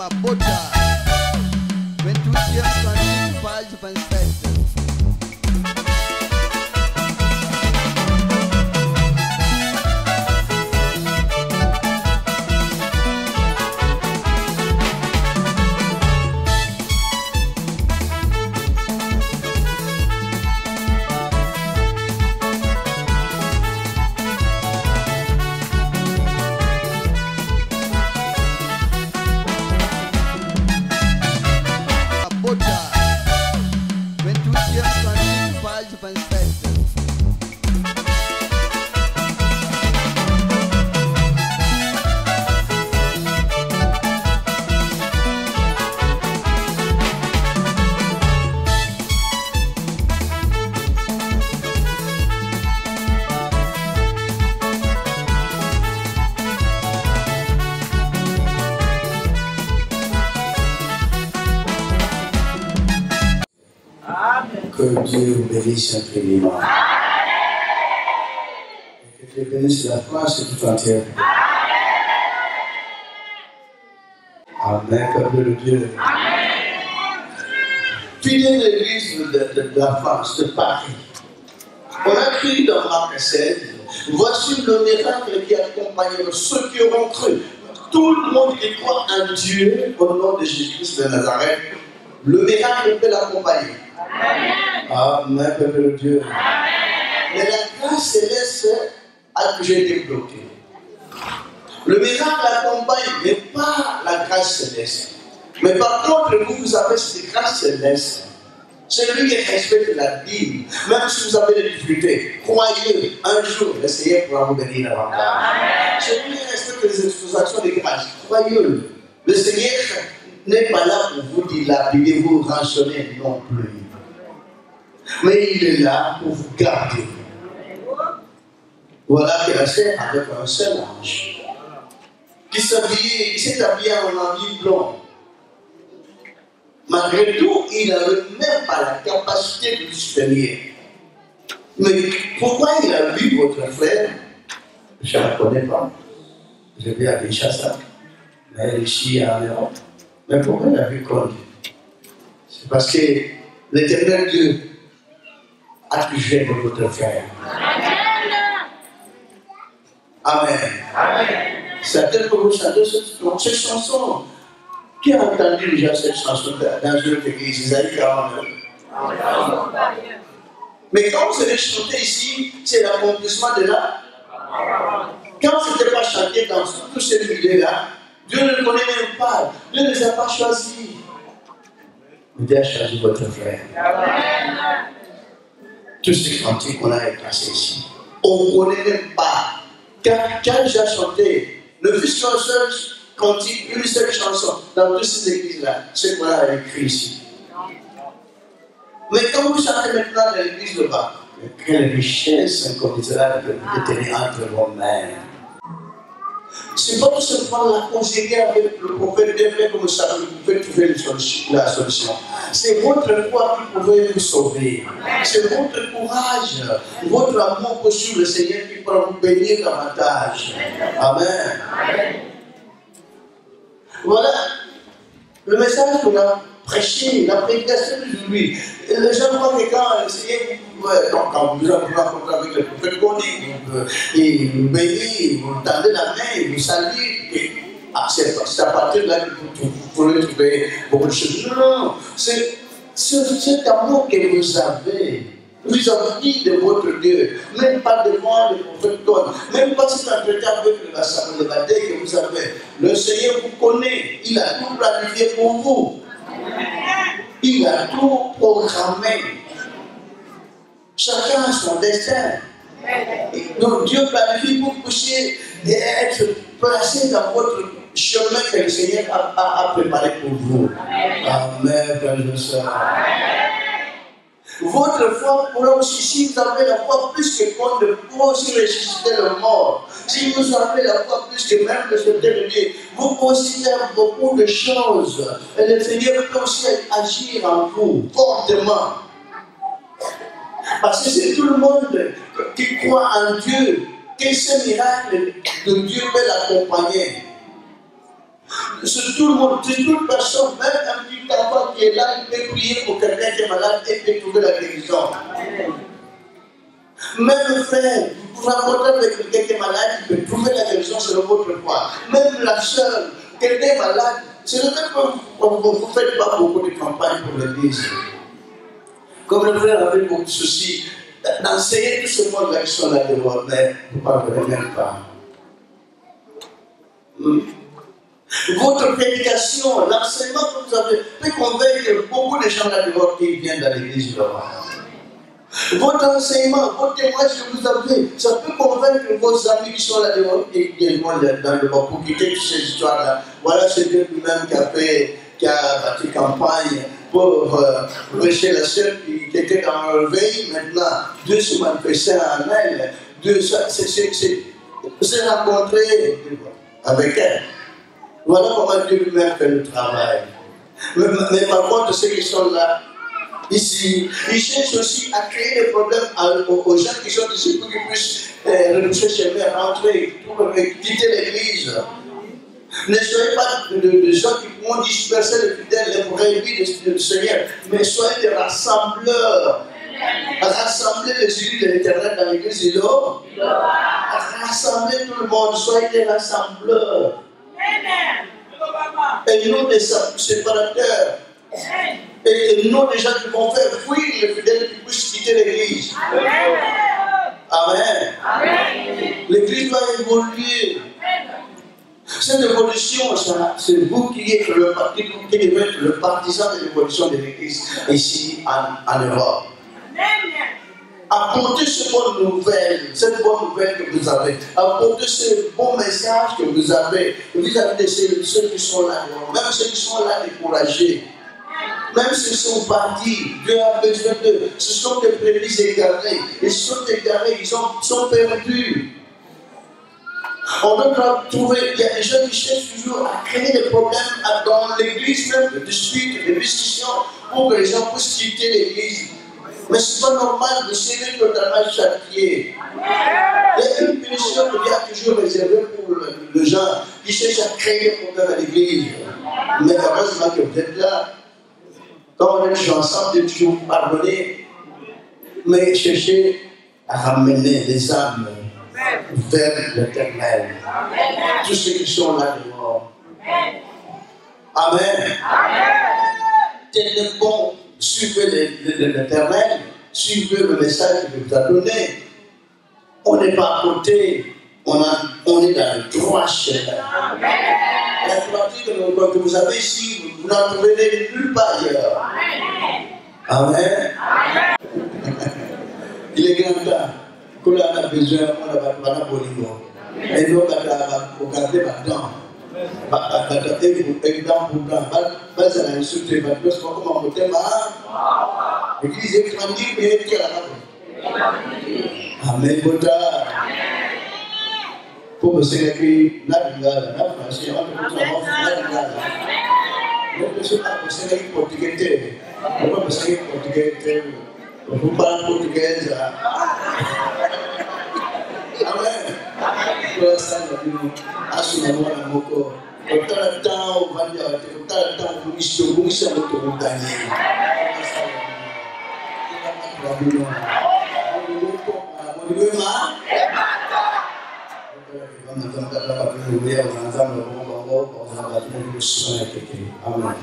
Mabota, 28e cantique, page 27. Que Dieu vous bénisse infiniment. Et que Dieu bénisse la France tout entière. Amen, peuple de Dieu. Fidèle de l'église de la France, de Paris. On a cru dans Marc 16, voici le miracle qui accompagne ceux qui auront cru. Tout le monde qui croit en Dieu, au nom de Jésus-Christ de Nazareth, le miracle peut l'accompagner. Amen, peuple de Dieu. Mais la grâce céleste a toujours été bloquée. Le miracle accompagne, mais pas la grâce céleste. Mais par contre, vous avez cette grâce céleste. Celui qui respecte la dîme, même si vous avez des difficultés, croyez, un jour, le Seigneur pourra vous bénir davantage. Celui qui respecte les expositions de grâce, croyez-le. Le Seigneur n'est pas là pour vous dilapider, vous rançonner non plus. Mais il est là pour vous garder. Voilà qu'il a fait avec un seul ange qui s'est habillé en habit blanc. Malgré tout, il n'avait même pas la capacité de discerner. Mais pourquoi il a vu votre frère? Je ne la connais pas. Je vais à Kinshasa, mais ici en Europe. Mais pourquoi il a vu quoi? C'est parce que l'Éternel Dieu a touché de votre frère. Amen. Amen. Certains peuvent vous chanter cette chanson. Qui a entendu déjà cette chanson dans une autre église, Isaïe 49? Mais quand vous allez chanter ici, c'est l'accomplissement de là. Quand ce n'était pas chanté dans tous ces milieux-là, Dieu ne le connaît même pas. Dieu ne les a pas choisis. Dieu a choisi votre frère. Tous ces cantiques qu'on a placés ici, on ne connaît même pas. Quand j'ai chanté, ne fût qu'un seul cantique, une seule chanson dans toutes ces églises-là, c'est qu'on a écrit ici. Mais quand vous chantez maintenant dans l'église de bas, quelle richesse inconditionnelle de tenir entre vos mains. C'est pas tout simplement la conseiller avec le prophète d'Évêque comme ça, vous pouvez trouver la solution. C'est votre foi qui pouvait vous sauver. C'est votre courage, votre amour pour suivre le Seigneur qui pourra vous bénir davantage. Amen. Voilà le message qu'on a prêché, la prédication d'aujourd'hui. Les gens voient que quand le Seigneur quand vous avez rencontré avec le prophète Goni, il vous bénit, vous tendez la main, il vous salue. C'est à partir de là que vous pouvez trouver beaucoup de choses. Non, c'est cet amour que vous avez. Vous avez dit de votre Dieu, même pas devant le prophète Goni, même pas cet entretien avec le baptême que vous avez. Le Seigneur vous connaît, il a tout planifié pour vous. Il a tout programmé. Chacun a son destin. Donc Dieu planifie pour que vous puissiez être placé dans votre chemin que le Seigneur a préparé pour vous. Amen, frère et sœurs. Votre foi pourra aussi, si vous avez la foi plus que compte, pourra aussi ressusciter le mort. Si vous avez la foi plus que même le Seigneur, vous pouvez aussi faire beaucoup de choses. Et le Seigneur peut aussi agir en vous fortement. Parce que c'est tout le monde qui croit en Dieu, que ce miracle de Dieu peut l'accompagner. C'est tout le monde, c'est toute personne, même un petit enfant qui est là, il peut prier pour quelqu'un qui est malade et peut trouver la guérison. Même le frère, vous pouvez rencontrer avec quelqu'un qui est malade, il peut trouver la guérison selon votre foi. Même la sœur, quelqu'un est malade, c'est le même que vous ne faites pas beaucoup de campagnes pour l'église. Comme le frère avait beaucoup de soucis, d'enseigner tout ce monde-là qui sont là devant, mais vous ne parlerez même pas. Votre prédication, l'enseignement que vous avez peut convaincre beaucoup de gens là dehors qui viennent dans l'église là-bas. Votre enseignement, votre témoignage que vous avez, ça peut convaincre vos amis qui sont là dehors également dans le bas pour quitter toutes ces histoires-là. Voilà, c'est Dieu lui-même qui a bâti campagne pour prêcher la sœur qui était dans le veille. Maintenant, Dieu se manifestait en elle. Dieu s'est rencontré avec elle. Voilà comment Dieu lui-même fait le travail. Mais par contre, ceux qui sont là, ici, ils cherchent aussi à créer des problèmes aux gens qui sont ici pour qu'ils puissent renoncer chez eux, rentrer, quitter l'église. Ne soyez pas de gens qui vont disperser les fidèles, les brebis du Seigneur, mais soyez des rassembleurs. Rassembler les élus de l'Éternel dans l'église, il rassembler tout le monde, soyez des rassembleurs. Et non des séparateurs. Et non des gens qui vont faire fuir les fidèles qui puissent quitter l'église. Amen. L'église doit évoluer. Cette évolution, c'est vous qui êtes le parti, qui devez être le partisan de l'évolution de l'église ici en Europe. Apportez cette bonne nouvelle que vous avez. Apportez ce bon message que vous avez vis-à-vis de ceux qui sont là, même ceux qui sont là découragés. Même s'ils sont partis, Dieu a besoin d'eux. Ce sont des brebis égarés. Ils sont égarés, ils sont perdus. On doit trouver, il y a des gens qui cherchent toujours à créer des problèmes dans l'église, même de disputes, de discussions, pour que les gens puissent quitter l'église. Mais ce n'est pas normal de serrer totalement châtier. Il y a une punition que Dieu a toujours réservée pour les gens qui cherchent à créer des problèmes à l'église. Mais heureusement que vous êtes là. Quand on est toujours ensemble, de toujours pardonner, mais chercher à ramener les âmes vers l'Éternel. Tous ceux qui sont là dehors. Amen. Tenez bon, suivez l'Éternel, suivez le message qu'il vous a donné. On n'est pas à côté, on est dans le droit chemin. La pratique que vous avez ici, vous n'en trouvez nulle part ailleurs. Amen. Il est grand temps que l'on a besoin, on a besoin de bolingo. Et nous, on a regardé maintenant. Exemple pour blanc, base à l'insulter, parce qu'on commence à monter ma. L'église est grandie, mais elle est là. Amen. Pour me dire que la vie là, la France, il y a un peu de travail, la vie là. Ne pensez pas que c'est une portugaise. Ne pas penser que portugaise. Vous parlez portugaise. Amen. Pour ça, nous assumons la moko. Autant de temps, on va dire, autant de temps, vous mission votre gagner. Amen.